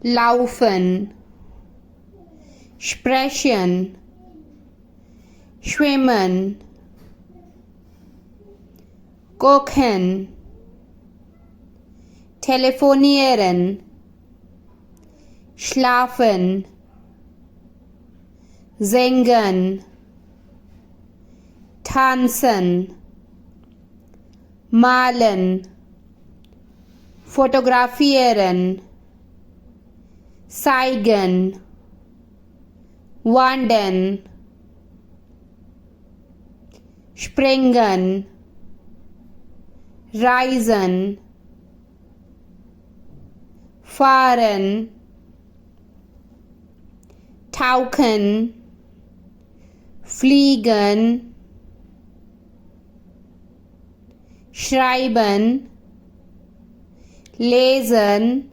laufen, sprechen, schwimmen, kochen, telefonieren, schlafen, singen, tanzen, malen, fotografieren, zeigen, wandern, springen, reisen, fahren, tauchen, fliegen, schreiben, lesen,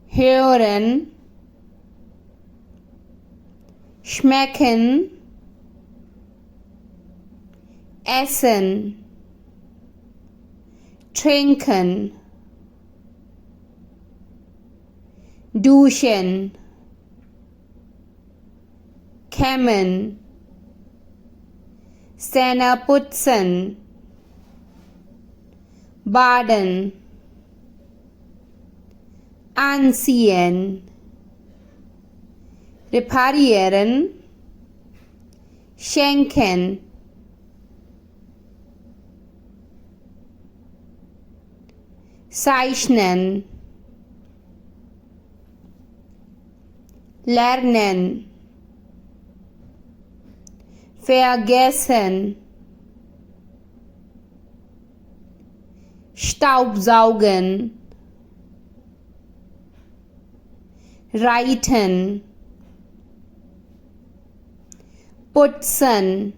hören, schmecken, essen, trinken, duschen, kämmen, Zähne putzen, baden, anziehen, reparieren, schenken, zeichnen, lernen, vergessen, Staubsaugen, reiten, putzen,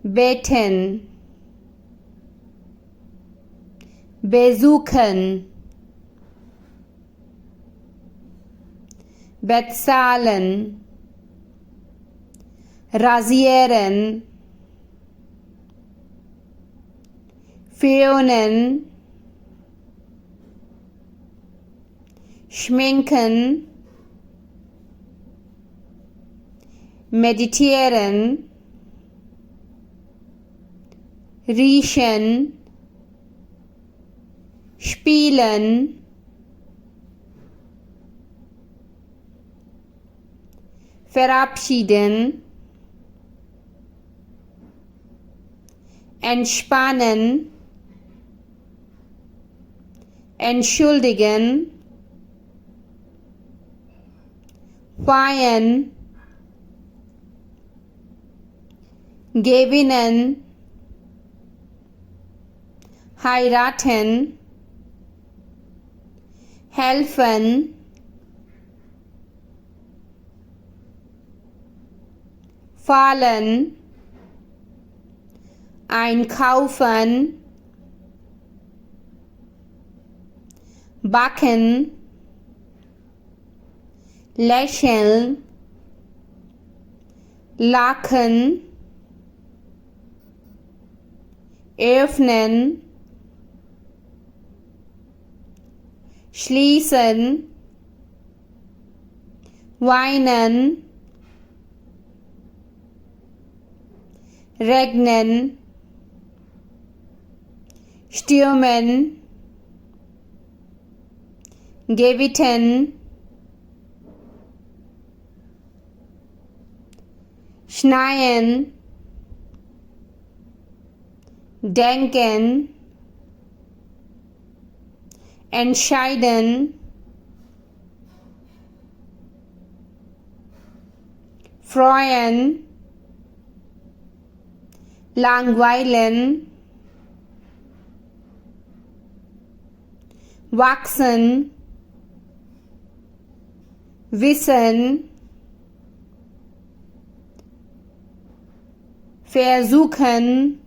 beten, besuchen, bezahlen, rasieren, föhnen, schminken, meditieren, riechen, spielen, verabschieden, entspannen, entschuldigen, feiern, gewinnen, heiraten, helfen, fallen, einkaufen, backen, lächeln, lachen, öffnen, schließen, weinen, regnen, stürmen, gewittern, schneien, denken, entscheiden, freuen, langweilen, wachsen, wissen, versuchen,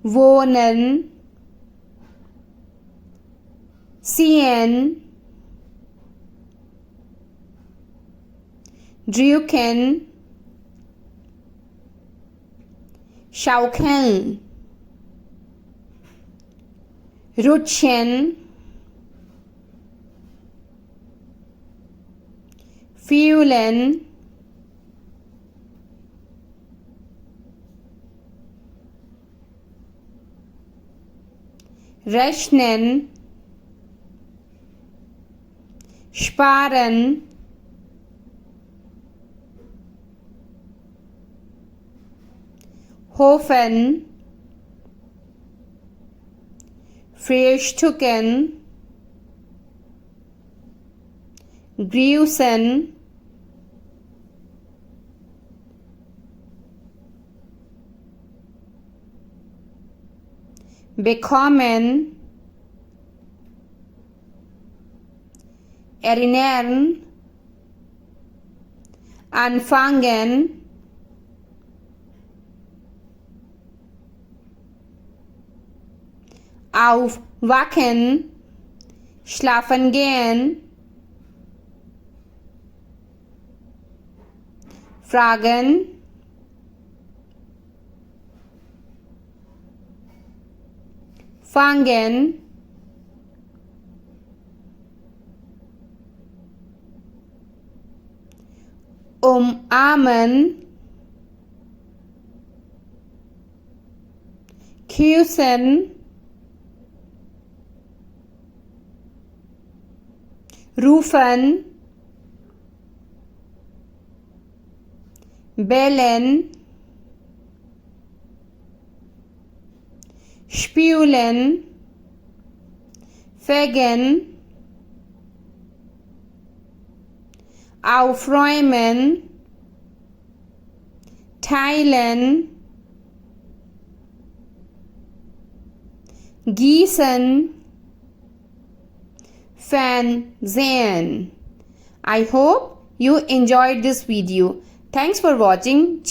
wohnen, ziehen, drücken, Schaukeln. Rutschen. Fühlen. Rechnen. Sparen. Hoffen. Frühstücken. Grüßen. Bekommen. Erinnern. Anfangen. Aufwachen. Schlafen gehen. Fragen. Fangen. Umarmen. Küssen. Rufen. Bellen. Spülen. Fegen. Aufräumen. Teilen. Gießen. Fernsehen. I hope you enjoyed this video. Thanks for watching.